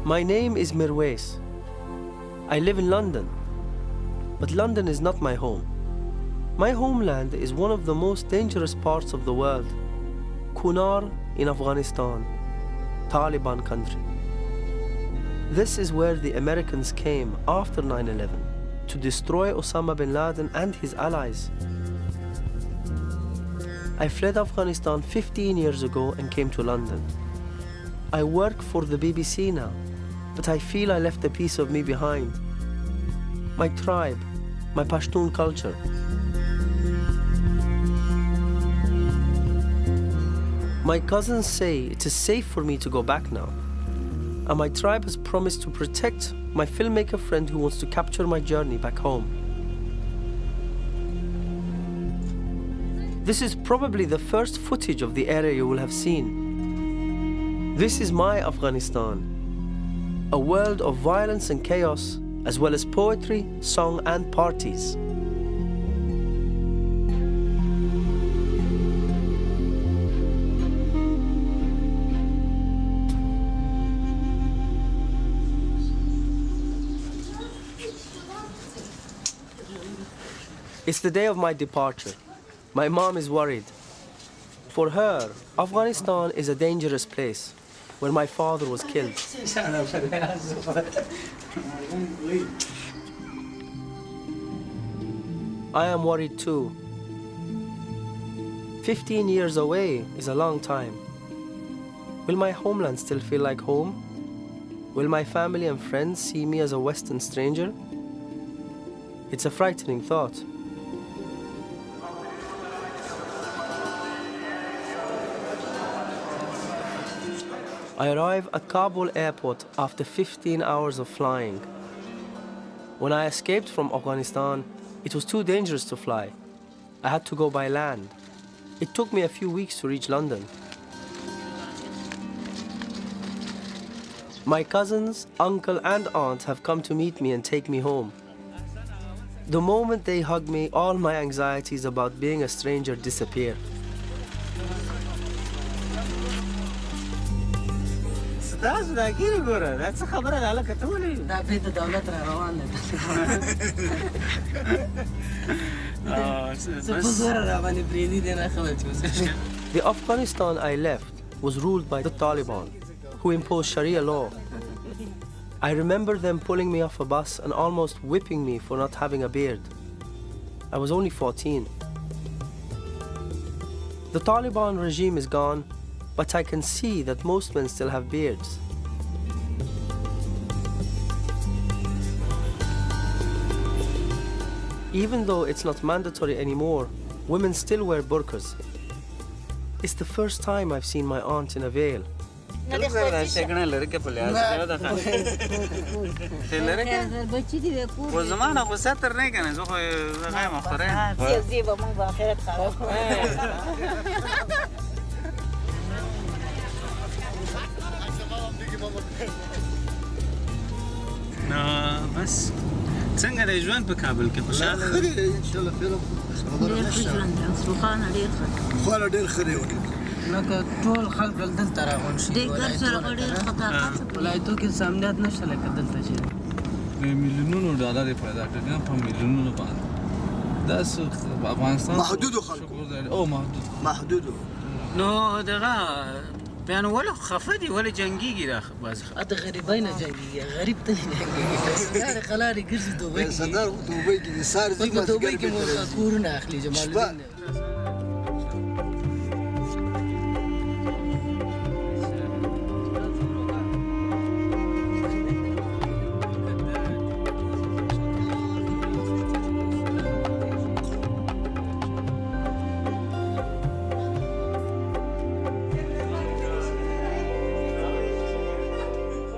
My name is Merwais. I live in London, but London is not my home. My homeland is one of the most dangerous parts of the world, Kunar in Afghanistan, Taliban country. This is where the Americans came after 9/11 to destroy Osama bin Laden and his allies. I fled Afghanistan 15 years ago and came to London. I work for the BBC now, but I feel I left a piece of me behind. My tribe, my Pashtun culture. My cousins say it is safe for me to go back now, and my tribe has promised to protect my filmmaker friend who wants to capture my journey back home. This is probably the first footage of the area you will have seen. This is my Afghanistan, a world of violence and chaos, as well as poetry, song, and parties. It's the day of my departure. My mom is worried. For her, Afghanistan is a dangerous place where my father was killed. I am worried too. 15 years away is a long time. Will my homeland still feel like home? Will my family and friends see me as a Western stranger? It's a frightening thought. I arrive at Kabul airport after 15 hours of flying. When I escaped from Afghanistan, it was too dangerous to fly. I had to go by land. It took me a few weeks to reach London. My cousins, uncle, and aunt have come to meet me and take me home. The moment they hug me, all my anxieties about being a stranger disappear. The Afghanistan I left was ruled by the Taliban, who imposed Sharia law. I remember them pulling me off a bus and almost whipping me for not having a beard. I was only 14. The Taliban regime is gone, but I can see that most men still have beards. Even though it's not mandatory anymore, women still wear burqas. It's the first time I've seen my aunt in a veil. بس څنګه د ژوند په کابل کې خوشاله ان شاء الله فلم ډېر ژوند سبحان ډېر خو ډېر خري وکړي لکه ټول خلک دلته راغون شي ډېر سره ډېر خطرات ولایتو کې سامنیت نشته لکه دلته چې میلیونونو ډالر پیدا کړي په میلیونونو باندې دا افغانستان محدود خلک او محدود نو دغه بیان ولا خفدي ولا جنگيږي دا بس اته غریبای نه جنگيږي غریب ته جنگيږي سره خلاري ګرځي دوبه کې سردار دوبه کې سار دي په دوبه کې مو کورونه اخلي جمال الدین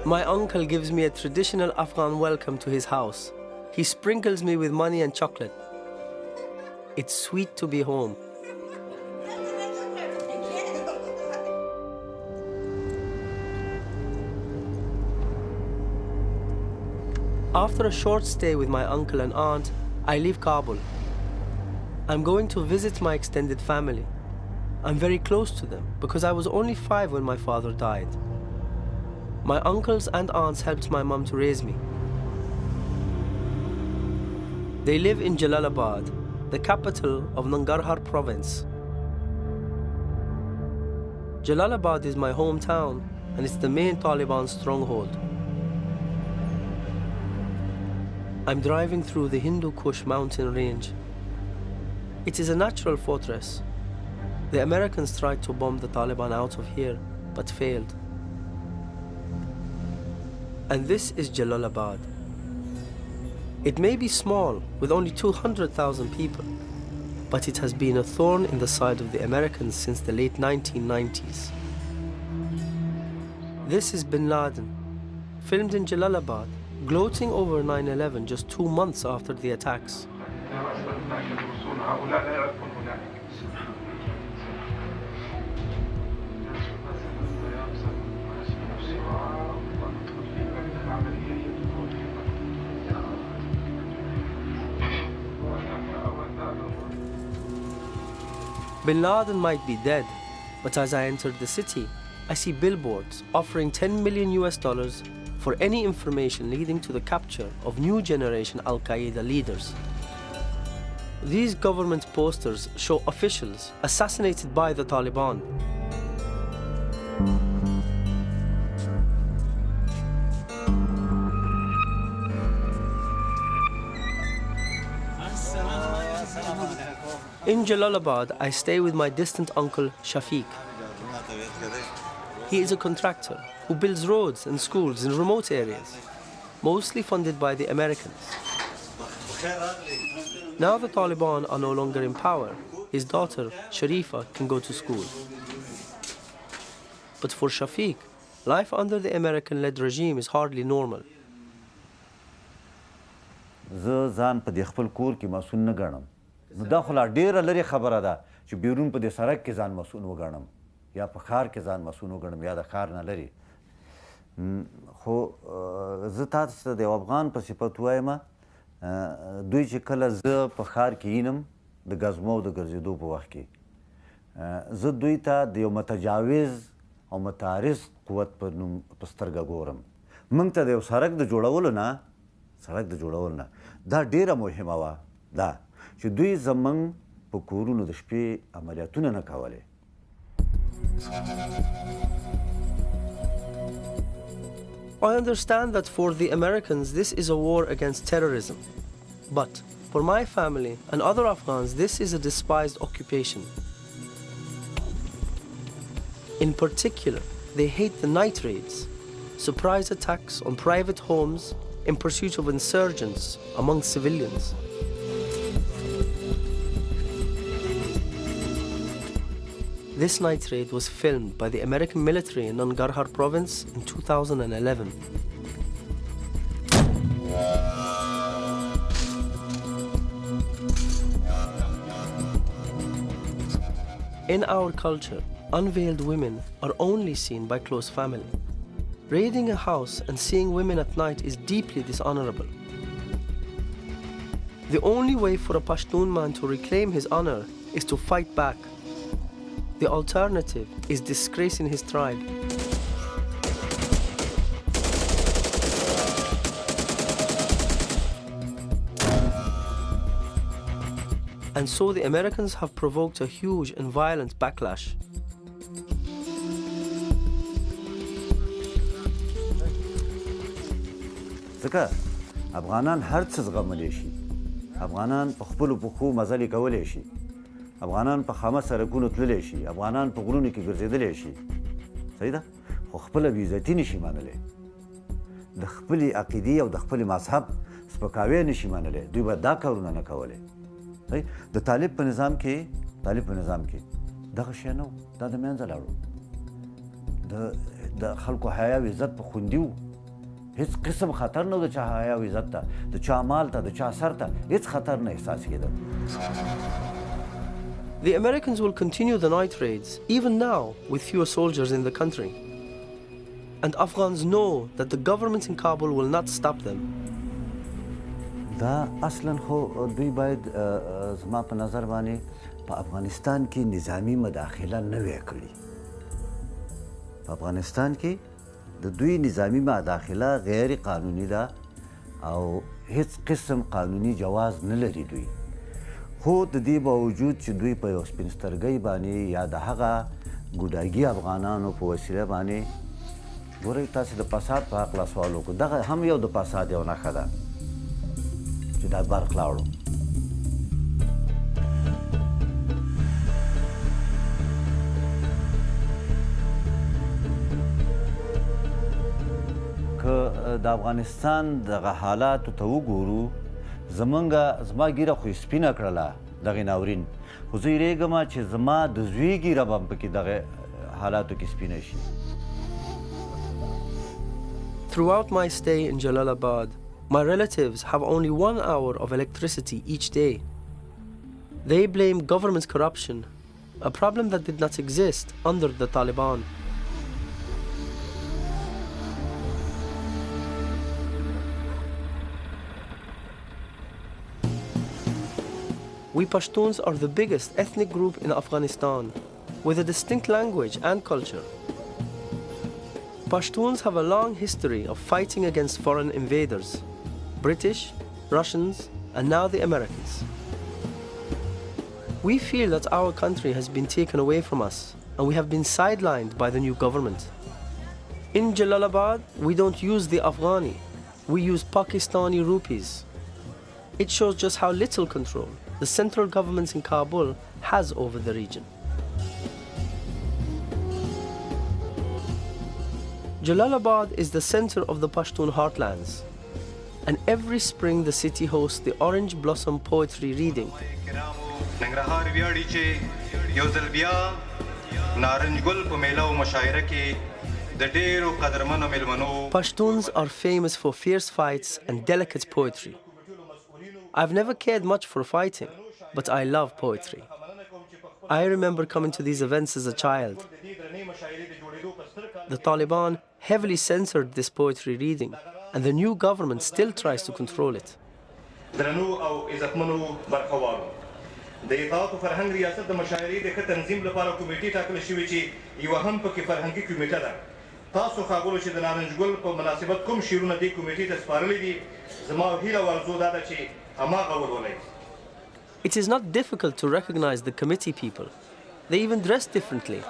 My uncle gives me a traditional Afghan welcome to his house. He sprinkles me with money and chocolate. It's sweet to be home. After a short stay with my uncle and aunt, I leave Kabul. I'm going to visit my extended family. I'm very close to them because I was only 5 when my father died. My uncles and aunts helped my mom to raise me. They live in Jalalabad, the capital of Kunar Province. Jalalabad is my hometown and it's the main Taliban stronghold. I'm driving through the Hindu Kush mountain range. It is a natural fortress. The Americans tried to bomb the Taliban out of here, but failed. And this is Jalalabad. It may be small, with only 200,000 people, but it has been a thorn in the side of the Americans since the late 1990s. This is Bin Laden, filmed in Jalalabad, gloating over 9/11 just 2 months after the attacks. Bin Laden might be dead, but as I entered the city, I see billboards offering $10 million for any information leading to the capture of new generation Al-Qaeda leaders. These government posters show officials assassinated by the Taliban. In Jalalabad, I stay with my distant uncle Shafiq. He is a contractor who builds roads and schools in remote areas, mostly funded by the Americans. Now the Taliban are no longer in power, his daughter Sharifa can go to school. But for Shafiq, life under the American-led regime is hardly normal. نو دا خو لا ډېره لرې خبره ده چې بیرون په دې سړک کې ځان مسؤل وګڼم یا په ښار کې ځان مسؤل وګڼم یا د ښار نه لرې خو زه تاسو ته د یو افغان په صفت وایم دوی چې کله زه په ښار کې وینم د ګزمو د ګرځېدو په وخت کې زه دوی ته د یو متجاوز او متعارض قوت په نوم په سترګه ګورم موږ ته د یو سړک د جوړولو نه دا ډېره مهمه وه دا چې دوی زموږ په کورونو د شپې عملیاتونه نه کولې. I understand that for the Americans this is a war against terrorism. But for my family and other Afghans this is a despised occupation. In particular, they hate the night raids, surprise attacks on private homes in pursuit of insurgents among civilians. This night raid was filmed by the American military in Kunar Province in 2011. In our culture, unveiled women are only seen by close family. Raiding a house and seeing women at night is deeply dishonorable. The only way for a Pashtun man to reclaim his honor is to fight back. The alternative is disgrace in his tribe. And so the Americans have provoked a huge and violent backlash. ځکه افغانان هر څه زغملی شي افغانان په خپلو پښو مزلې کولی شي افغانان په خامه سړکونو تللی شي افغانان په غرونو کې ګرځېدلی شي صحیح ده خو خپله بېعزتي نشي منلی د خپلې عقیدې او د خپل مذهب سپکاوی نشي منلی دوی به دا کارونه نه کولی د طالب په نظام کې دغه شی نه و دا د منځه لاړو د خلکو حیا او عزت په خوندي و هیڅ قسم خطر نه د چا حیا او عزت ته د چا مال ته د چا سر ته هیڅ خطر نه احساس کېده. The Americans will continue the night raids, even now, with fewer soldiers in the country. And Afghans know that the government in Kabul will not stop them. دا اصلا خو دوی باید زما په نظر باندې په افغانستان کې نظامی مداخله نه وی کړي. په افغانستان کې د دوی نظامی مداخله غیر قانوني ده او هیڅ قسم قانوني جواز نه لري دوی. خو د دې باوجود چې دوی په یو سپین سترګۍ باندې یا د هغه ګوډاګي افغانانو په وسیله باندې ګورئ تاسې د فساد په هکله سوال وکړو. دغه هم یو د فساد یو نښه ده چې دا برق لاړو. که د افغانستان دغه حالاتو ته وګورو زما ګیره خو یې سپینه کړله دغې ناورین، خو زه یېرېږم چې زما د زوی ګیره به هم پکې دغه حالاتو کې سپینه شي. Throughout my stay in Jalalabad, my relatives have only 1 hour of electricity each day. They blame government corruption, a problem that did not exist under the Taliban. We Pashtuns are the biggest ethnic group in Afghanistan, with a distinct language and culture. Pashtuns have a long history of fighting against foreign invaders, British, Russians, and now the Americans. We feel that our country has been taken away from us, and we have been sidelined by the new government. In Jalalabad, we don't use the Afghani, we use Pakistani rupees. It shows just how little control the central government in Kabul has over the region. Jalalabad is the center of the Pashtun heartlands, and every spring the city hosts the Orange Blossom Poetry Reading. Pashtuns are famous for fierce fights and delicate poetry. I've never cared much for fighting, but I love poetry. I remember coming to these events as a child. The Taliban heavily censored this poetry reading, and the new government still tries to control it. It is not difficult to recognize the committee people. They even dress differently.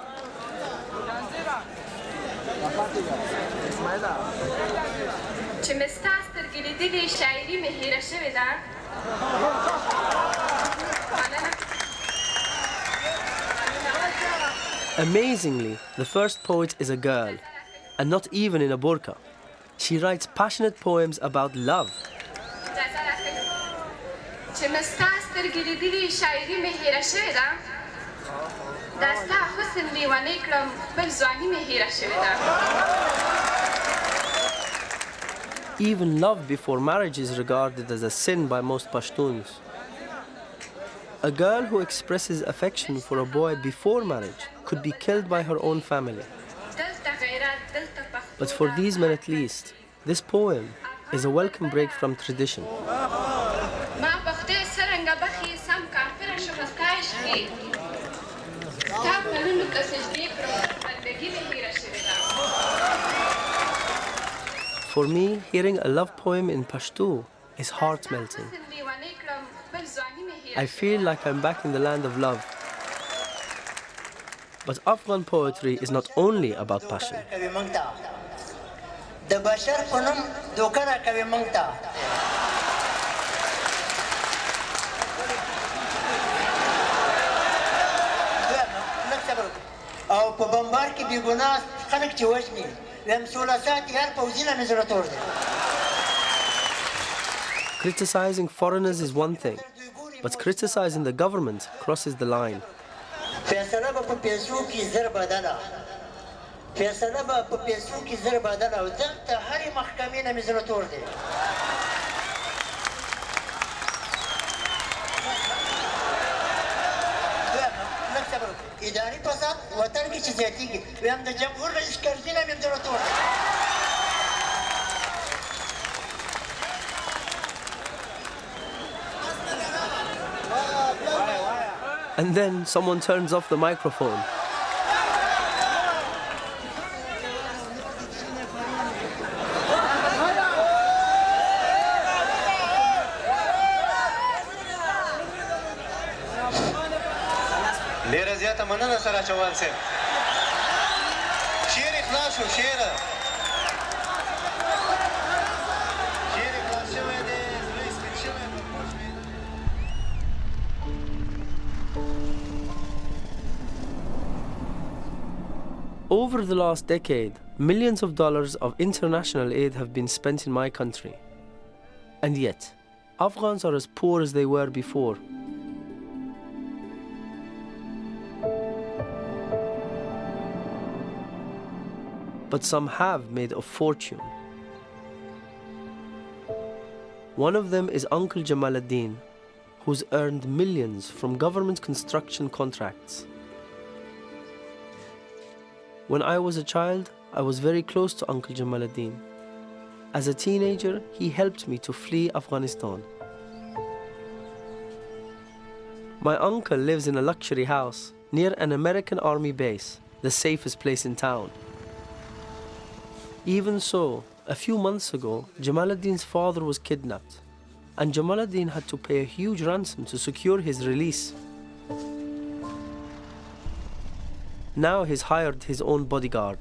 Amazingly, the first poet is a girl, and not even in a burqa. She writes passionate poems about love. Even love before marriage is regarded as a sin by most Pashtuns. A girl who expresses affection for a boy before marriage could be killed by her own family. But for these men at least, this poem is a welcome break from tradition. For me, hearing a love poem in Pashto is heart-melting. I feel like I'm back in the land of love. But Afghan poetry is not only about passion. Criticizing foreigners is one thing, but criticizing the government crosses the line. فیصله به په پیسو کې زر بدل او دلته هرې محکمې نه مې زړه تور دی. لږ صبر وکړئ. اداري فساد وطن کې چې زیاتېږي ویم د جمهور رئیس کرزي نه مې زړه تور دی. And then someone turns off the microphone. ډیره زیاته مننه سره چوال صاحب. شعر اخلاص شو شعر. شعر اخلاص شوی دی زړه سپین شوی په خوش دی. Over the last decade, millions of dollars of international aid have been spent in my country. And yet, Afghans are as poor as they were before. But some have made a fortune. One of them is Uncle Jamaluddin, who's earned millions from government construction contracts. When I was a child, I was very close to Uncle Jamaluddin. As a teenager, he helped me to flee Afghanistan. My uncle lives in a luxury house near an American army base, the safest place in town. Even so, a few months ago, Jamaluddin's father was kidnapped, and Jamaluddin had to pay a huge ransom to secure his release. Now he's hired his own bodyguard.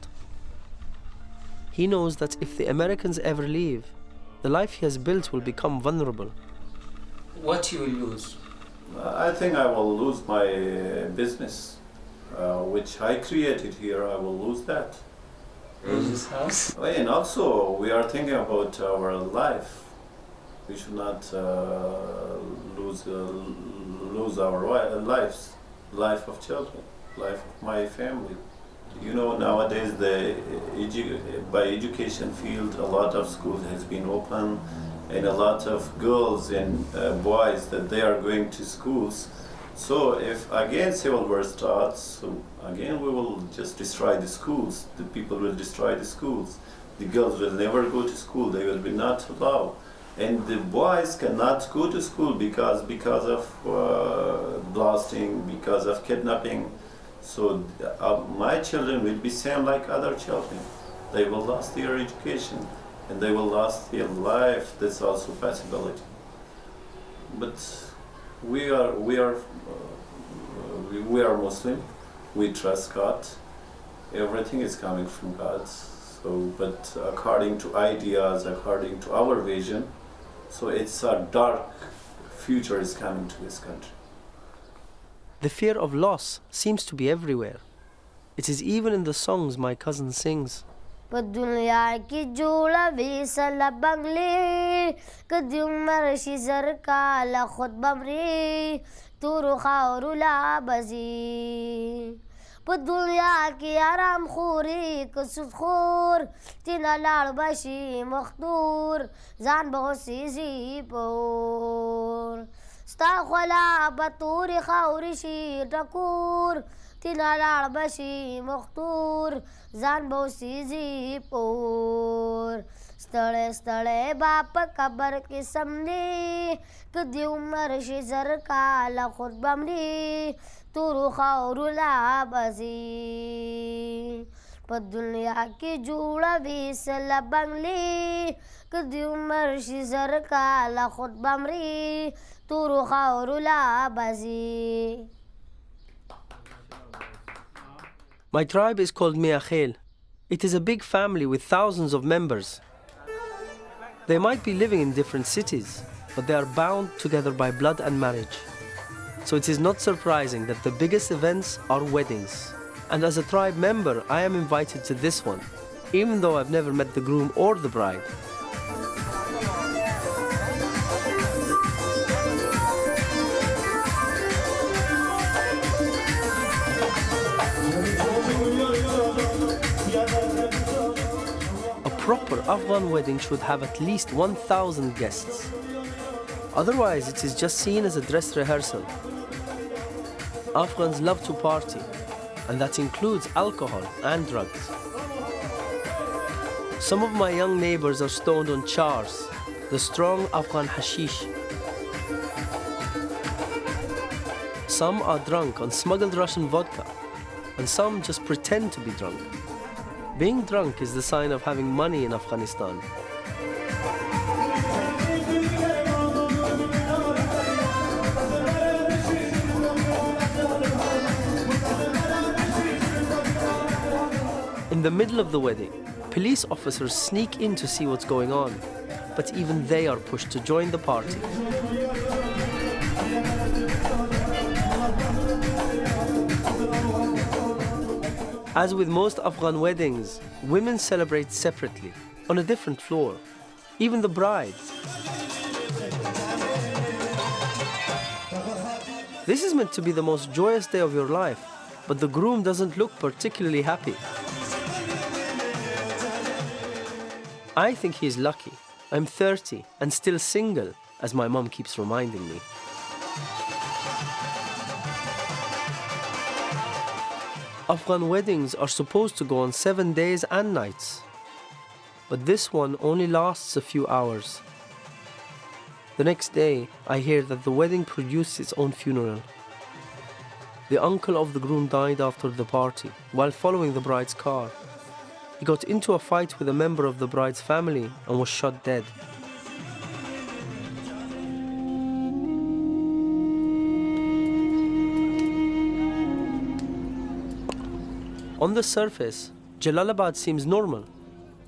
He knows that if the Americans ever leave, the life he has built will become vulnerable. What you will lose? I think I will lose my business, which I created here. I will lose that. Lose this house? And also, we are thinking about our life. We should not lose our lives, life of children, life of my family. You know, nowadays by education field, a lot of schools has been open, and a lot of girls and boys that they are going to schools. So if again civil war starts, so again we will just destroy the schools. The people will destroy the schools. The girls will never go to school. They will be not allowed. And the boys cannot go to school because of blasting, because of kidnapping. So my children will be same like other children. They will lose their education and they will lose their life. That's also a possibility. But we are Muslim. We trust God. Everything is coming from God. So, but according to ideas, according to our vision, so it's a dark future is coming to this country. The fear of loss seems to be everywhere. It is even in the songs my cousin sings. په دنیا کې جوړوي سله بنګلې که د عمر شي زر کاله خود بمري تورو خاورو لا بځي په دنیا کې آرام خوري که سود خور تینا لاړ بشي مخدور ځان به وسیزي پور ستا خولا به تورې خاورې شي ټکور تینا لاړ بشي مختور ځان به وسیزي پور ستړی ستړی با په قبر کې سمدي که د عمر شي زر کاله خود بمري تورو خاورو لا بځي په دنیا کې جوړوي سله بنګلې که د عمر شي زر کاله خود بمري تورو خاورو لا بځي. My tribe is called Miakhel. It is a big family with thousands of members. They might be living in different cities, but they are bound together by blood and marriage. So it is not surprising that the biggest events are weddings. And as a tribe member, I am invited to this one, even though I've never met the groom or the bride. proper Afghan wedding should have at least 1,000 guests. Otherwise, it is just seen as a dress rehearsal. Afghans love to party, and that includes alcohol and drugs. Some of my young neighbors are stoned on chars, the strong Afghan hashish. Some are drunk on smuggled Russian vodka, and some just pretend to be drunk. Being drunk is the sign of having money in Afghanistan. In the middle of the wedding, police officers sneak in to see what's going on, but even they are pushed to join the party. As with most Afghan weddings, women celebrate separately, on a different floor, even the bride. This is meant to be the most joyous day of your life, but the groom doesn't look particularly happy. I think he's lucky. I'm 30 and still single, as my mom keeps reminding me. Afghan weddings are supposed to go on 7 days and nights, but this one only lasts a few hours. The next day, I hear that the wedding produced its own funeral. The uncle of the groom died after the party, while following the bride's car. He got into a fight with a member of the bride's family and was shot dead. On the surface, Jalalabad seems normal,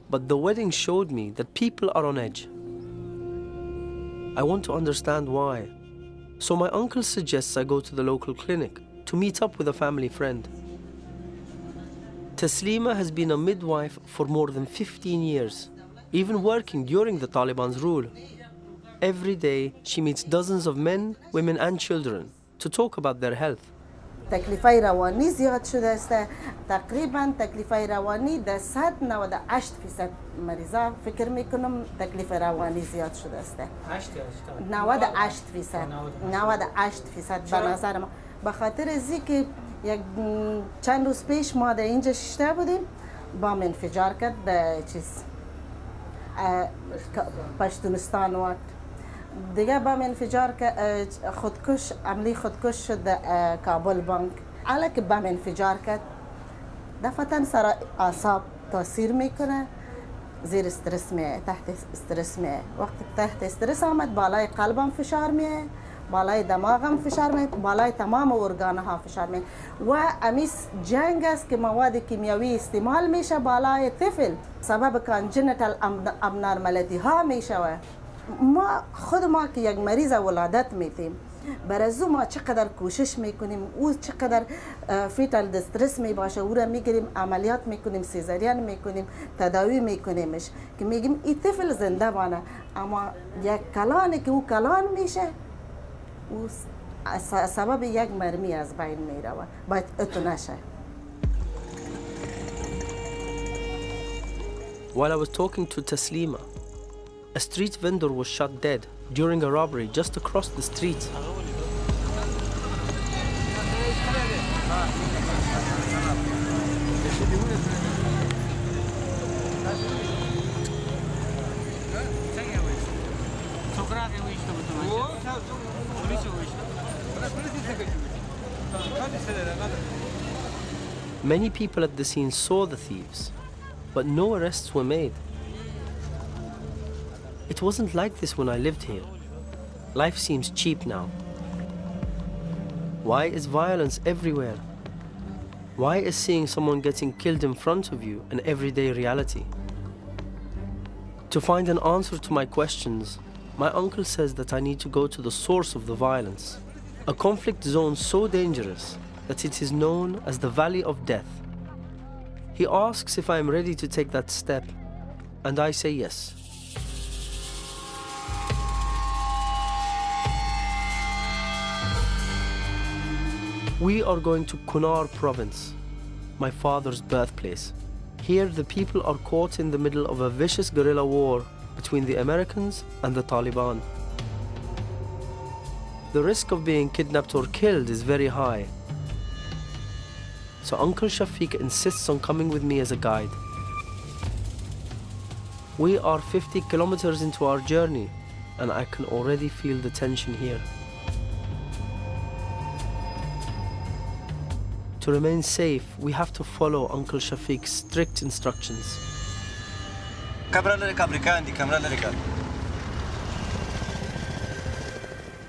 but the wedding showed me that people are on edge. I want to understand why. So my uncle suggests I go to the local clinic to meet up with a family friend. Taslima has been a midwife for more than 15 years, even working during the Taliban's rule. Every day, she meets dozens of men, women and children to talk about their health. تکلیفای روانی زیاد شده است. تقریبا تکلیفای روانی در 198% مریضا فکر میکنم تکلیف روانی زیاد شده است. 98% به نظر ما. به خاطر ازی که یک چند روز پیش ما در اینجا شیشته بودیم، بام انفجار کرد در پشتونستان وقت. دیگه بام انفجار که عملی خودکش شد در کابل بانک. حالا که بام انفجار کرد، دفعتاً سر اعصاب تاثیر میکنه، زیر استرس میه، تحت استرس میه. وقتی تحت استرس آمد، بالای قلبم فشار میه، بالای دماغم فشار میه، بالای تمام ارگانها فشار میه. و امیس جنگ است که مواد کیمیاوی استعمال میشه بالای طفل، سبب کانجنتال ابنورمالیتی ها میشه. خود ما که یک مریض ولادت میتیم، برای ما چقدر کوشش میکنیم، او چقدر فیتال دسترس میباشه، او را میگیریم عملیات میکنیم، سیزارین میکنیم، تداوی میکنیمش که میگیم این طفل زنده بانه. اما یک کلانی که او کلان میشه، او سبب یک مرمی از بین میره، باید اتو نشه. While I was talking to Taslima, a street vendor was shot dead during a robbery just across the street. Many people at the scene saw the thieves, but no arrests were made. It wasn't like this when I lived here. Life seems cheap now. Why is violence everywhere? Why is seeing someone getting killed in front of you an everyday reality? To find an answer to my questions, my uncle says that I need to go to the source of the violence, a conflict zone so dangerous that it is known as the Valley of Death. He asks if I am ready to take that step, and I say yes. We are going to Kunar Province, my father's birthplace. Here, the people are caught in the middle of a vicious guerrilla war between the Americans and the Taliban. The risk of being kidnapped or killed is very high. So Uncle Shafiq insists on coming with me as a guide. We are 50 kilometers into our journey, and I can already feel the tension here. To remain safe, we have to follow Uncle Shafiq's strict instructions.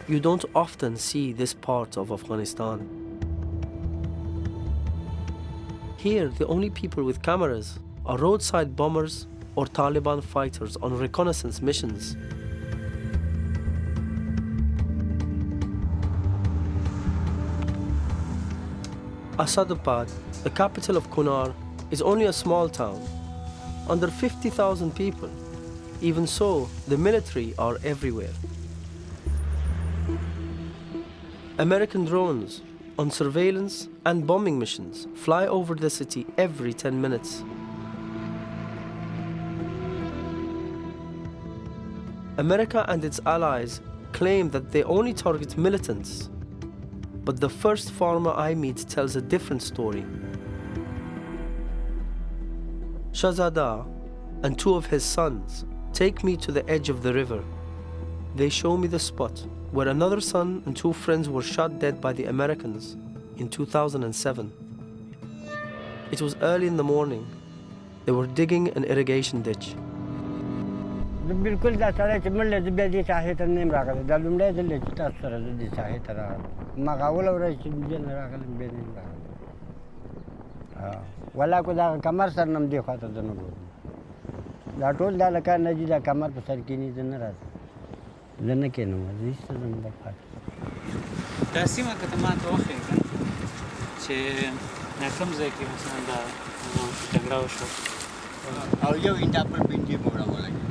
You don't often see this part of Afghanistan. Here, the only people with cameras are roadside bombers or Taliban fighters on reconnaissance missions. Asadabad, the capital of Kunar, is only a small town, under 50,000 people. Even so, the military are everywhere. American drones on surveillance and bombing missions fly over the city every 10 minutes. America and its allies claim that they only target militants, but the first farmer I meet tells a different story. Shahzada and two of his sons take me to the edge of the river. They show me the spot where another son and two friends were shot dead by the Americans in 2007. It was early in the morning. They were digging an irrigation ditch. بالکل دا سړی چې مړ دی بیا دې ساحې ته نه یم راغلی دا لومړی ځل دی چې تاسو سره زه دې ساحې ته راغلم هماغه اوله ورځ چې دې نه راغلم بیا نه یم راغلی ولا کو دغه کمر سر نه م دې خواته زه نه ګورم دا ټول دا لکه نه دي دا کمر په سر کښېني زه نه راځم زه نه کښېنم زه ایسته ځم دا پاتې دا سیمه که ته ما ته وښیې که چې دا کوم ځای کې مثلا دا جګړه وشوه او یو ایندا بل بندي مو راولګي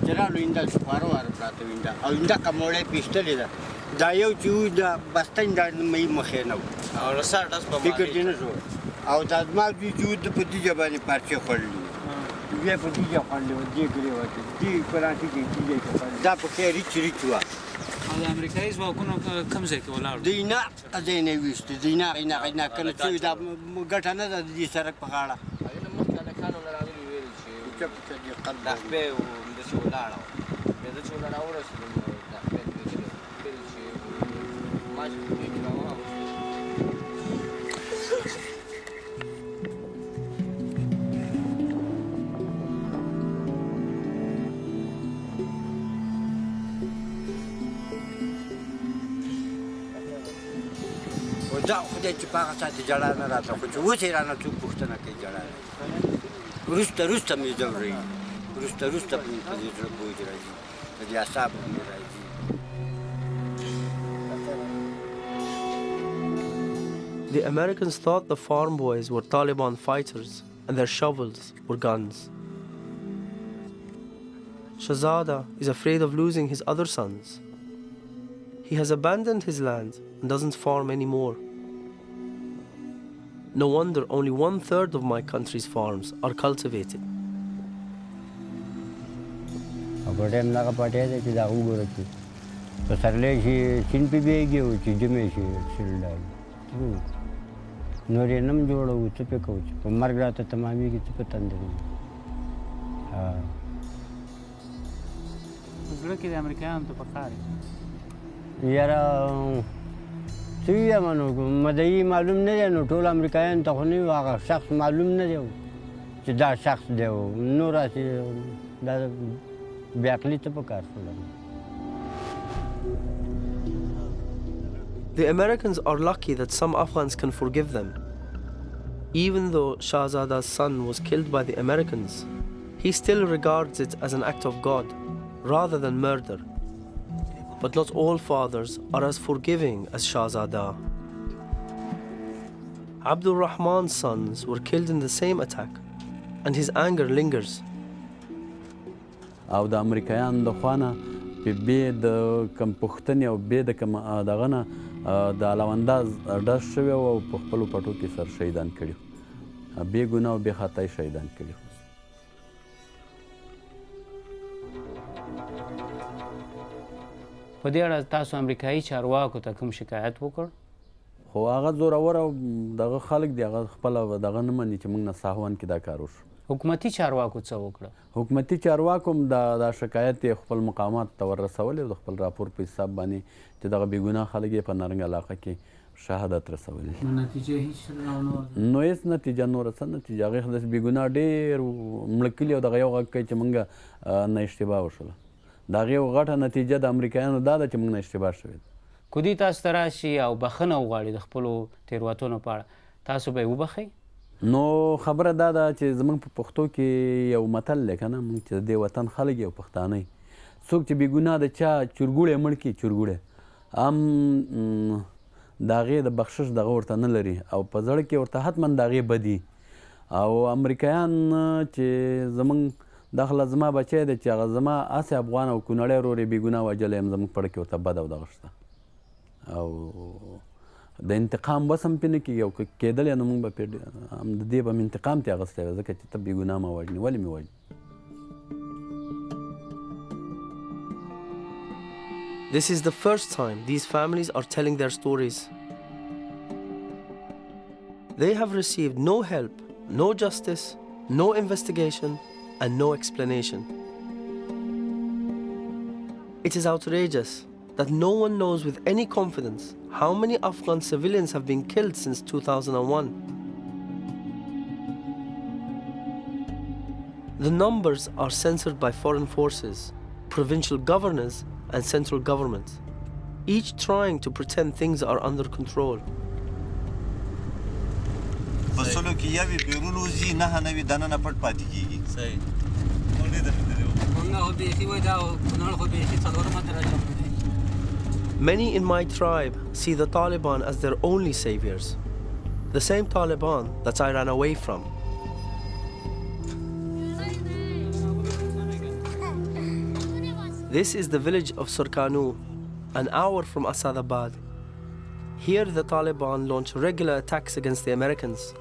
جرالو ایندا سپارو وار پراته ویندا او ایندا کومړې پیشتلې ده دا یو چې دا بستین دا مې مخې نه او رسار داس په فکر دې نه شو او دا ما دې چې د په دې ځبانې پارچې خړلې بیا په دې ځخړلې و دې ګرې وته دې پرانتي دې دې دا په کې ریچ ریچوا او د امریکایي ځواکونو کوم ځای کې ولاړ دی نه ځای نه ویست دی نه کله چې دا ګټه نه ده د دې سړک په غاړه دا خپې همداسې ولاړه وه بیا زه چې ولاړه ورسېدم دا خپې ته ویل چې ما چې په دې کې راواغوستو دا خدای چې په هغه ساعت کې جړا نه راته خو چې اوس یې رانه څوک پوښتنه کوي جړا وروسته مې ځورېږي وروسته په دې زړه بوج راځي په دې اعصابو مې راځي The Americans thought the farm boys were Taliban fighters and their shovels were guns. Shahzada is afraid of losing his other sons. He has abandoned his land and doesn't farm anymore. No wonder only 1/3 of my country's farms are cultivated. Agodem naga patede ki da ugoro ki. To sarle shi chin pi begi o chi jeme shi sildai. Nore nam jodo u chupe ko chi. Po marga ta tamami ki chupe tandri. Ha. زړه کې د امریکایانو ته پکار یاره څه ویم نو مدعي معلوم نه دی نو ټول امریکایانو ته خو نه وي هغه شخص معلوم نه دی چې دا شخص دی نو راسې دا بې عقلي څه پکار شوله The Americans are lucky that some Afghans can forgive them. Even though Shahzada's son was killed by the Americans, he still regards it as an act of God rather than murder. But not all fathers are as forgiving as Shahzada. Abdul Rahman's sons were killed in the same attack, and his anger lingers. او د امریکایانو د خوا نه بې د کوم پوښتنې او بې د کوم دغه نه د علاونداز ډز شوی او په خپلو پټو کې سر شهیدان کړي بې ګناه او بې خطا یې شهیدان کړي. په دې اړه تاسو امریکایي چارواکو ته کوم شکایت وکړ؟ خو هغه زورور او دغه خلک دي هغه خپله دغه نه مني چې موږ نه ساهوان کې دا کار وشو. حکومتي چارواکو څه وکړه؟ حکومتي چارواکو هم دا شکایت یې خپل مقامات ته وررسولی او د خپل راپور په حساب باندې چې دغه بېګناه خلک یې په نارنج علاقه کې شهادت رسولی. نو نتیجه هېڅ نو هېڅ نتیجه نوره څه نتیجه هغې خو داسې بېګناه ډېر مړه کلي او دغه یو غږ کوي چې موږ نه اشتباه وشوله. د هغې یو غټه نتیجه د امریکایانو دا ده چې موږ نه اشتباه شوې ده. که دوی تاسو ته راشي او بخښنه وغواړي د خپلو تېروتنو په اړه تاسو به یې وبخئ؟ نو خبره دا ده چې زموږ په پښتو کې یو متل دی که نه موږ چې د دې وطن خلک یو پښتانه یي څوک چې بېګناه د چا چورګوړی مړ کړي چورګوړی هم د هغې د بخشش دغه ورته نه لري او په زړه کې ورته حتما د هغې بدي. او امریکایان چې زموږ داخله زما بچی دی چې هغه زما هسې افغان او کونړی ورور یې بېګناه وژلی یم زموږ په اړه کې ورته بد او دغه شته او د انتقام بس هم پرې نه کېږي او که کېدلی نو موږ به پرې هم د دې به مې انتقام ترې اخیستی وی ځکه چې ته بېګناه مه وژنې ولې مې وژنې. This is the first time these families are telling their stories. They have received no help, no justice, no investigation, and no explanation. It is outrageous that no one knows with any confidence how many Afghan civilians have been killed since 2001. The numbers are censored by foreign forces, provincial governors, and central governments, each trying to pretend things are under control. بسلو کې یوې بیرون وځي نهه نوي دننه پټ پاتې کېږي. Many in my tribe see the Taliban as their only saviors, the same Taliban that I ran away from. This is the village of Surkanu, an hour from Asadabad. Here the Taliban launch regular attacks against the Americans.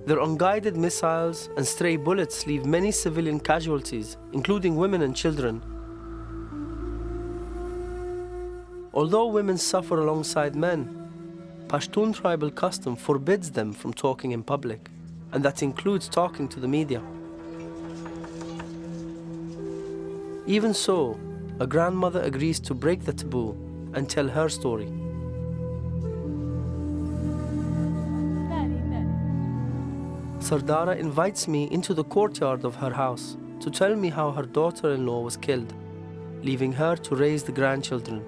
Their unguided missiles and stray bullets leave many civilian casualties, including women and children. Although women suffer alongside men, Pashtun tribal custom forbids them from talking in public, and that includes talking to the media. Even so, a grandmother agrees to break the taboo and tell her story. Sardara invites me into the courtyard of her house to tell me how her daughter-in-law was killed, leaving her to raise the grandchildren.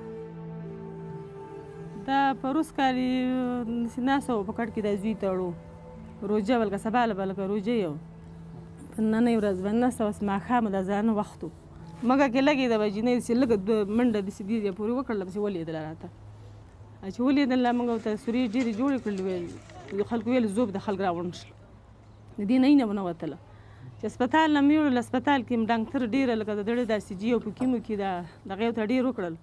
دا پروس کالی ناسو په کټ کې د زوی تړو روجه ولکه سبا له بلکه روجه یو په نننۍ ورځ باندې ناسته اوس ماښام د ځان وختو مګه کې لګې د بجینې چې لږ منډه داسې دې پورې وکړله پسې ولیدله راته چې ولیدله موږ ورته سورې ډېرې جوړې کړلې ویل خلکو ویل زوب د خلک راوړم شل د دې نه یې نه ونوتله چې اسپتال نه مې وړل اسپتال کې ډاکټر ډېره لکه د دړې داسې جي او په کیمو کې دغه ورته ډېر وکړل.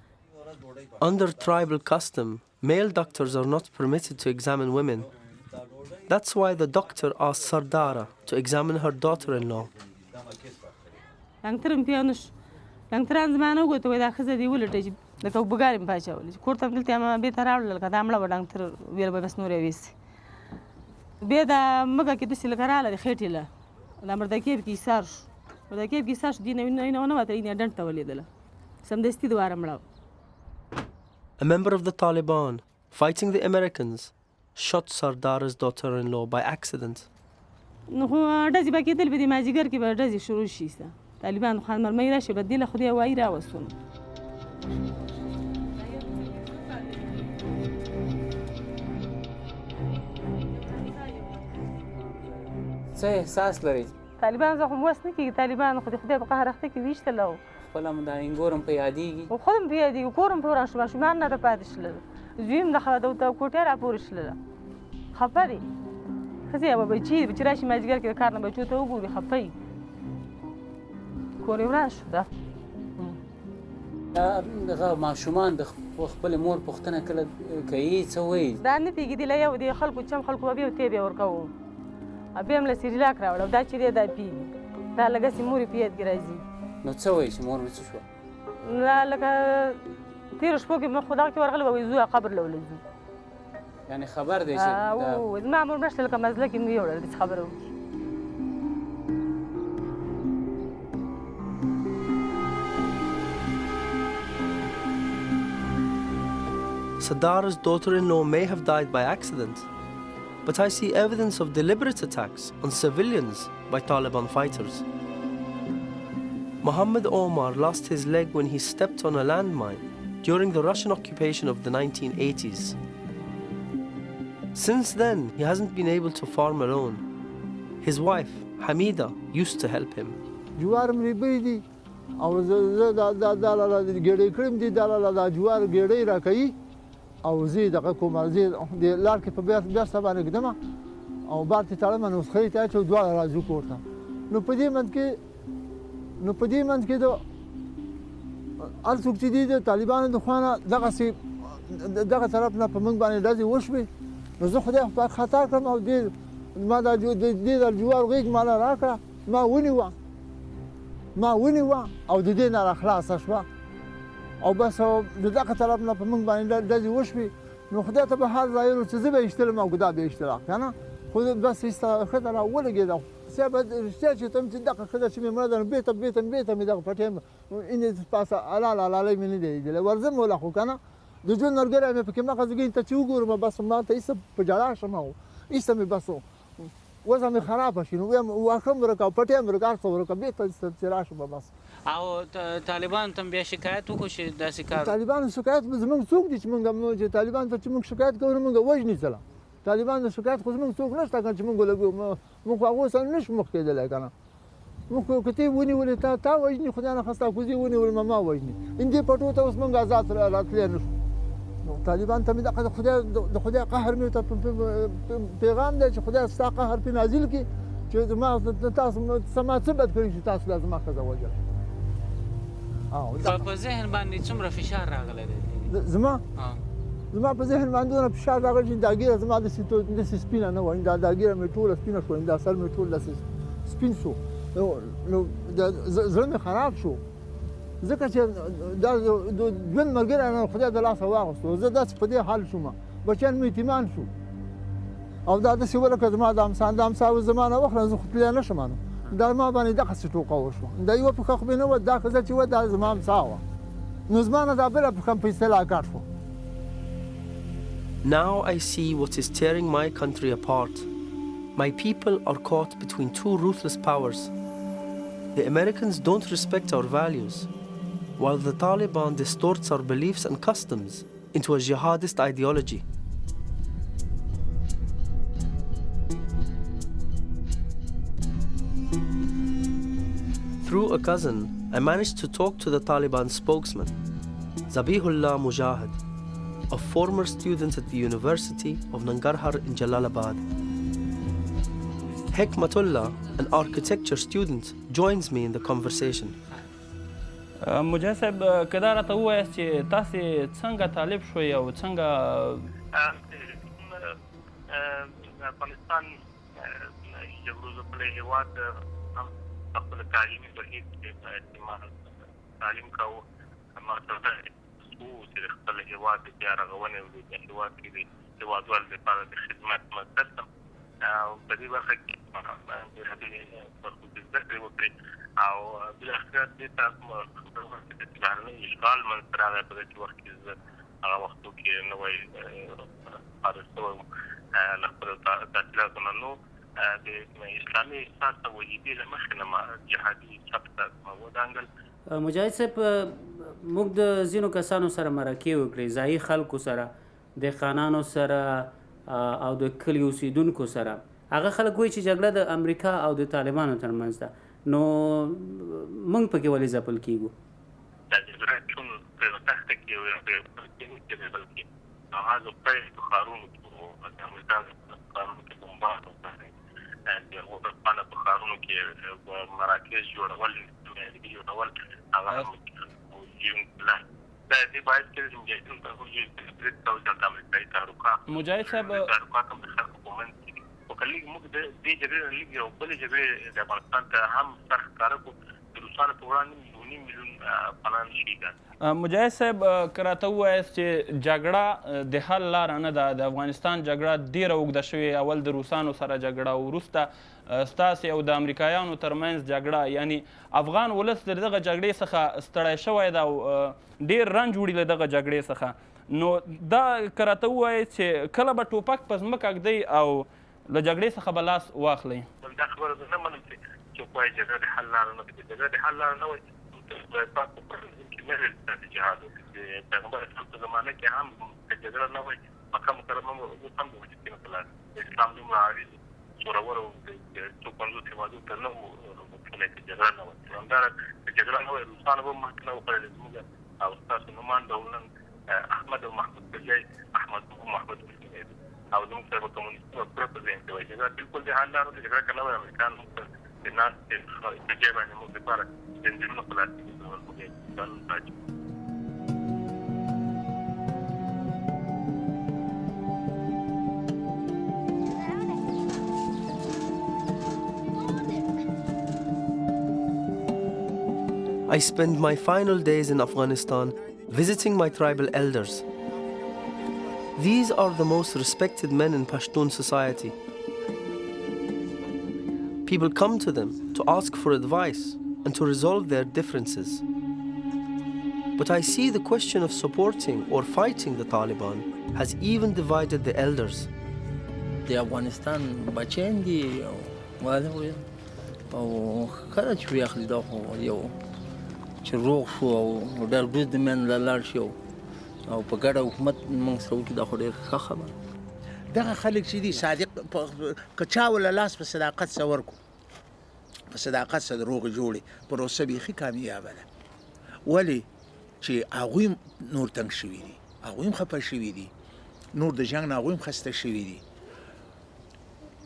Under tribal custom, male doctors are not permitted to examine women. That's why the doctor asked Sardara to examine her daughter-in-law. ډاکټر هم پیا نه شو ډاکټران زما نه وګوته وایي دا ښځه دې ولټه چې لکه بوګار یې پاچولې چې کور ته هم دلته ما بېرته راوړله لکه دا مړه به ډاکټر ویل به بس نور یې ویسي بیا دا مګه کې داسې لکه راغله د خېټې له دا مردکیب کې ایسار شو مردکیب کې ایسار شو دې نه ونه وتله یې ډنډ ته ولیدله سمدستي دواره مړه. A member of the Taliban, fighting the Americans, shot Sardara's daughter-in-law by accident. نو خو ډزې به کېدل په دې مازدیګر کې به ډزې شروع شي طالبان خان مرمۍ راشي به دې له خدای وایي راوستون. څه احساس لرئ؟ طالبان زه خو وس نه کېږي طالبان خو د خدای په قهر اخته کې ویشتله و خپله هم دا انګور هم په یادېږي خو خود هم په یادېږي کور هم په وران شو ماشومان نه راپاتې شلل زوی هم د کوټې راپورې شلله خفه دی ښځې یوه بچي چې راشي مازدیګر کې د کار نه بچو ته وګوري خفه یي کور یې وران شو دا دغه ماشومان د خو خپل مور پوښتنه کله کوي څه وایي دا نه پوهېږي له یو د خلکو چم خلکو به بیا تی بیا ورکوو بیا هم له سریلاک راوړه دا چې دی دا پوهېږي دا لږسې مور یې په یاد کې راځي نو څه وایي چې مور مې څه شوه لکه تېرو شپو کې مخ خو دغه کې ورغلی به وایي ځو قبر له ولځو یعنې خبر دی چې زما مور مړه شته لکه مزله کې مې یوړل داسې خبره وکړي Sadara's daughter-in-law may have died by accident, but I see evidence of deliberate attacks on civilians by Taliban fighters. Muhammad Omar lost his leg when he stepped on a landmine during the Russian occupation of the 1980s. Since then, he hasn't been able to farm alone. His wife, Hamida, used to help him. او زه دغه کوم زه د لار کې په بیا سبا نه کېدم او بار ته تړم نو خې ته چې دواړه راځو کوړه نو په دې منځ کې د ارڅوک چې دي د طالبانو د خوانه دغه طرف نه په موږ باندې ډزې وشوې نو زه خدای په خطا کړم او دې ما د جوار غېږ ما راکړه ما ونیوه او د دې نه راخلاصه شوه او بس دغه طرف نه په موږ باندې ډزې وشوې نو خدای ته به حال ظاهر چې زه به ایشتلم او ګدا به ایشتله که نه خو بس ښځه راولګېده بیا به رښتیا چې ته چې دغه ښځه چې مې مړه ده نو بېرته مې دغه په ټایم اینې پاسه حلالۍ مې نه دی لیدلی ورځم وله خو که نه د ژوند ملګری مې پکې مغز ګین ته چې وګورم بس ما ته ایسته په ژړا شم او ایسته مې بس وضع مې خرابه شي نو وایم واښه مې ورکړه او پټی مې ورکړه هر څه ورکړه بېرته چې راشم بس او طالبانو ته بیا شکایت وکړو چې داسې کار طالبانو شکایت زموږ څوک دي چې موږ طالبانو ته چې موږ شکایت کوو نو موږ وژني سره طالبانو شکایت خو زموږ څوک نشته که چې موږ ولګو موږ خو هغو سره نشو مخ کېدلی که نه موږ که ته یې ونیولې تا وژني خدای نخواسته کوزې ونیولم ما وژني هندي پټو ته اوس موږ آزاد راتلی نشو نو طالبان ته مې د خدای قهر مې ورته پیغام دی چې خدای ستا قهر پې نازل کړي چې تاسو ما څه بد کړي چې تاسو دا زما ښځه وژله په ذهن باندې څومره فشار راغلی دی زما په ذهن باندې دومره فشار راغلی چې دا ږیره زما داسې سپینه نه وه دا ږیره مې ټوله سپینه شوه دا سر مې ټول داسې سپین شو نو زړه مې خراب شو ځکه چې دا ژوند ملګری نه خدای د لاسه واغوستو زه داسې په دې حال شوم بچیان مې یتیمان شو او دا داسې ولکه زما د امسا زما نه وخوره زه خو تللی نه شم نو دا ما باندې دغسې ټوقه وشوه دا یوه پښه خو مې نه وه دا ښځه چې وه دا زما امسا وه نو زما نه دا بله پښه په اصطلاح کټ شوه Now I see what is tearing my country apart. My people are caught between two ruthless powers. The Americans don't respect our values, while the Taliban distorts our beliefs and customs into a jihadist ideology. Through a cousin, I managed to talk to the Taliban spokesman, Zabihullah Mujahid, a former student at the University of Nangarhar in Jalalabad. Hekmatullah, an architecture student, joins me in the conversation. مجاهد صاحب که دا راته ووایاست چې تاسې څنګه طالب شوئ او څنګه افغانستان جګړو ځپلی هېواد خپل تعلیمي بهیر کې ما تعلیم کاوه ما ته چې د خپل هېواد د بیا رغونې او د هېواد کې د هېوادوالو لپاره د خدمت مقصد یم او په دې برخه کې بېلابېلې برخو کې زده کړې وکړې او بالاخره دې ته بهرنی اشغال منځته راغی په داسې وخت کې زه هغه وختو کې نوی فارغ شوی وم له خپلو تحصیلاتو نه نو د اسلامي احساس او وجیبې له مخې نه ما جهادي چپ ته ودانګل مجاهد صاحب موږ د ځینو کسانو سره مرکې وکړې ځایي خلکو سره دهقانانو سره او د کلیو اوسېدونکو سره هغه خلک وایي چې جګړه د امریکا او د طالبانو ترمنځ ده نو موږ پکې ولې ځپل کېږو دا جګړه چون په یوه تخته کې او په یوه کې نه کېدی بلکې هغه په ښارونو کې د امریکا ښارونو کې بمبار وکړي د اروپا په ښارونو کې مراکز جوړول جوړول هغه دا دا دې باید چې مجاهدین په هغوی برید کوي د امریکایي تعلقات مجاهد صاحب تعلقات هم د خلکو په منځ کې دي خو که لږ موږ د دې جګړې نه لږ یو بلې جګړې د افغانستان ته هم سر ښکاره کړو د روسانو په وړاندې 2.5 میلیون افغانان شهیدان مجاهد صاحب که راته ووایاست چې جګړه د حل لاره نه ده د افغانستان جګړه ډېره اوږده شوې اول د روسانو سره جګړه وروسته ستاسې او د امریکایانو ترمنځ جګړه یعنی افغان ولس د دغه جګړې څخه ستړی شوی ده او ډېر رنج وړي له دغه جګړې څخه نو دا که راته ووایئ چې کله به ټوپک په ځمکه ږدئ او له جګړې څخه به لاس واخلئ دا خبره زه نه منم چې څوک وایي جګړه د حل لاره نه ده چې جګړه د حل لاره نه وای خدای پاک په قرآن کې نه ویل د جهاد د پیغمبر اسلام په زمانه کې هم که جګړه نه وای مکه مکرمه اوس هم د مشرکینو په لاس د اسلام دومره عاجز زورور او څو 50 هېوادونو ته نه وو ممکنه چې جګړه نه وای همدارنګه که جګړه نه وای روسانو به مخکې نه وکړلې زموږ او ستاسو نومان ډولن احمد او محمود پر ځای احمد او محمود او زموږ سره به کمونیستونه پوره په ذهن کې وایي جګړه بالکل د حل لاره ده جګړه که نه وای امریکایان موږ ته د ناستې نتیجې باندې موږ لپاره زنځیرونه په لاس کې I spend my final days in Afghanistan visiting my tribal elders. These are the most respected men in Pashtun society. People come to them to ask for advice and to resolve their differences. But I see the question of supporting or fighting the Taliban has even divided the elders. The Afghanistan بچیان دي واده وي او کله چې ویاخلي دا خو یو چې روغ شو او ډېر بوز د من لاړ شي او په ګډه حکومت موږ سره وکړي دا خو ډېر ښه خبره دغه خلک چې دي صادق که چا ولا لاس په صداقت سره ورکړو په صداقت سره روغ جوړې پروسه بیخي کامیابه ده ولې چې هغوی نور تنګ شوي دي هغوی هم خفه شوي دي نور د جنګ نه هغوی هم خسته شوي دي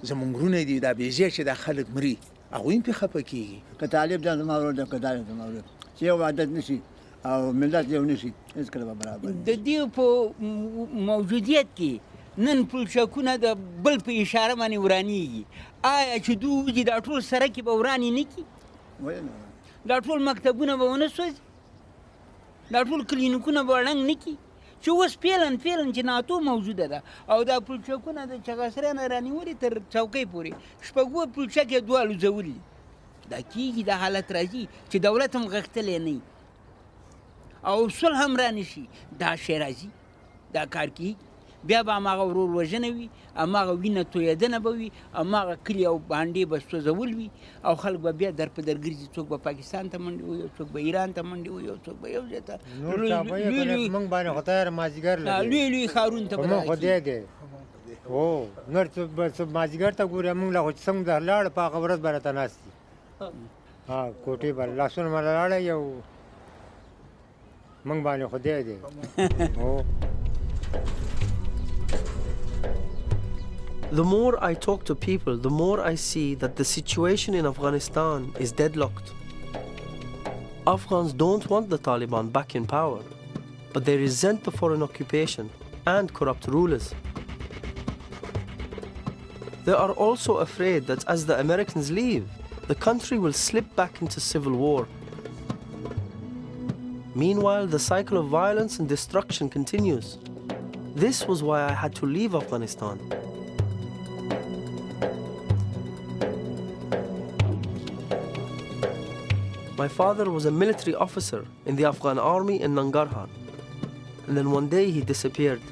زمونږ وروڼه دي دا بېځایه چې دا خلک مري هغوی هم پرې خفه کېږي که طالب دا زما ورور ده که دا زما ورور چې یو عادت نشي او ملت یو نشي هېڅکله به برابر د دې په موجودیت کې نن پلچکونه د بل په اشاره باندې ورانېږي آیا چې دوی وځي دا ټول سړکې به ورانې نه کړي دا ټول مکتبونه به ونه سوځي دا ټول کلینیکونه به ړنګ نه کړي چې اوس فعلا چې ناتو موجوده ده او دا پلچکونه د چغسره نه رانیولي تر چوکۍ پورې شپږ اووه پلچک یې دوه الوځولي دا کېږي دا حالت راځي چې دولت هم غښتلی نه وي او صلح هم رانشي دا شی راځي دا کار کېږي بیا به هماغه ورور وژنه وي هماغه وینه تویېدنه به وي هماغه کلي او بانډې به سوځول وي او خلک به بیا در په در ګرځي څوک به پاکستان ته منډې وي څوک به ایران ته منډې وي څوک به یو ځای ته موږ باندې خو تیار مازدیګر لوی لوی ښارونو ته به موږ خو دی دی هو نور څه مازدیګر ته ګورې موږ لا خو چې څنګه د لاړ په هغه ورځ به راته ناست دي ها کوټې به لاسونه مله لاړه یو موږ باندې خو دی دی هو The more I talk to people, the more I see that the situation in Afghanistan is deadlocked. Afghans don't want the Taliban back in power, but they resent the foreign occupation and corrupt rulers. They are also afraid that as the Americans leave, the country will slip back into civil war. Meanwhile, the cycle of violence and destruction continues. This was why I had to leave Afghanistan. My father was a military officer in the Afghan army in Nangarhar, and then one day he disappeared.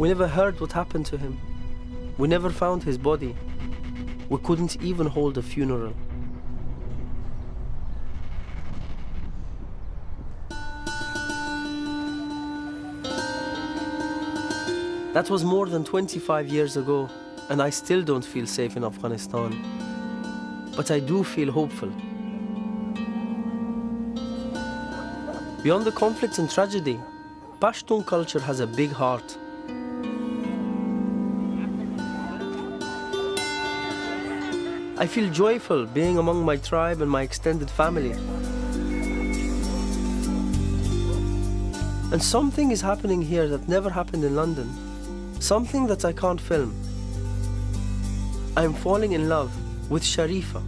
We never heard what happened to him. We never found his body. We couldn't even hold a funeral. That was more than 25 years ago, and I still don't feel safe in Afghanistan. But I do feel hopeful. Beyond the conflicts and tragedy, Pashtun culture has a big heart. I feel joyful being among my tribe and my extended family. And something is happening here that never happened in London. Something that I can't film. I'm falling in love with Sharifa,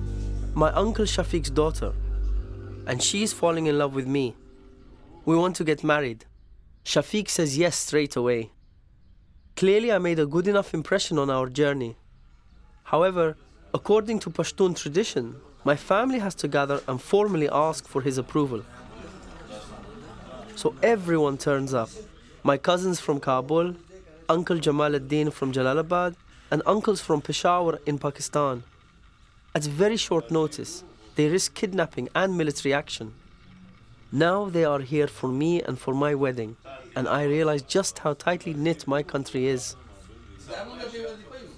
my uncle Shafiq's daughter, and she's falling in love with me. We want to get married. Shafiq says yes straight away. Clearly I made a good enough impression on our journey. However, according to Pashtun tradition, my family has to gather and formally ask for his approval. So everyone turns up. My cousins from Kabul, Uncle Jamaluddin from Jalalabad, and uncles from Peshawar in Pakistan. At very short notice, they risk kidnapping and military action. Now they are here for me and for my wedding, and I realize just how tightly knit my country is.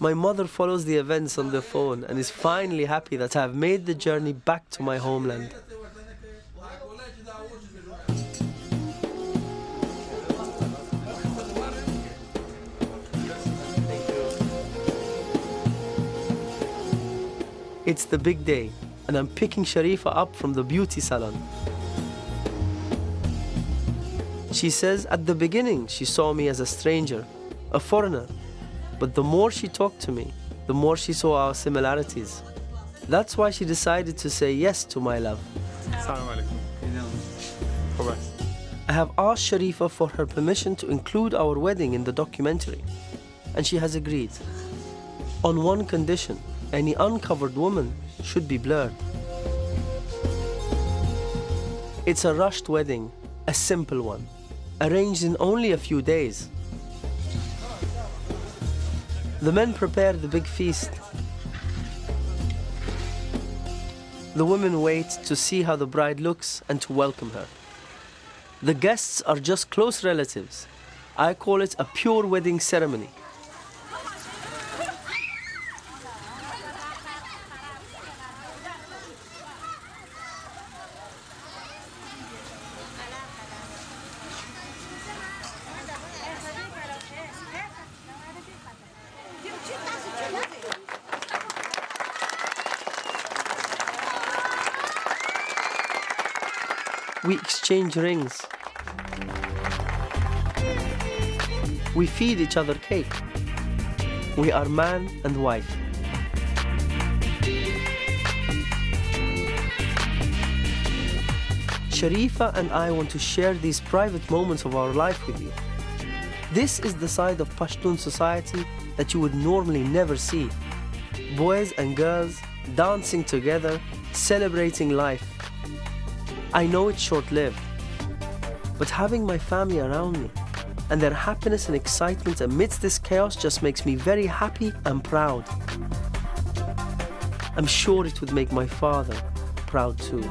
My mother follows the events on the phone and is finally happy that I have made the journey back to my homeland. It's the big day, and I'm picking Sharifa up from the beauty salon. She says at the beginning she saw me as a stranger, a foreigner, but the more she talked to me, the more she saw our similarities. That's why she decided to say yes to my love. I have asked Sharifa for her permission to include our wedding in the documentary, and she has agreed. On one condition: any uncovered woman should be blurred. It's a rushed wedding, a simple one, arranged in only a few days. The men prepare the big feast. The women wait to see how the bride looks and to welcome her. The guests are just close relatives. I call it a pure wedding ceremony. We exchange rings. We feed each other cake. We are man and wife. Sharifa and I want to share these private moments of our life with you. This is the side of Pashtun society that you would normally never see. Boys and girls dancing together, celebrating life. I know it's short-lived, but having my family around me and their happiness and excitement amidst this chaos just makes me very happy and proud. I'm sure it would make my father proud too.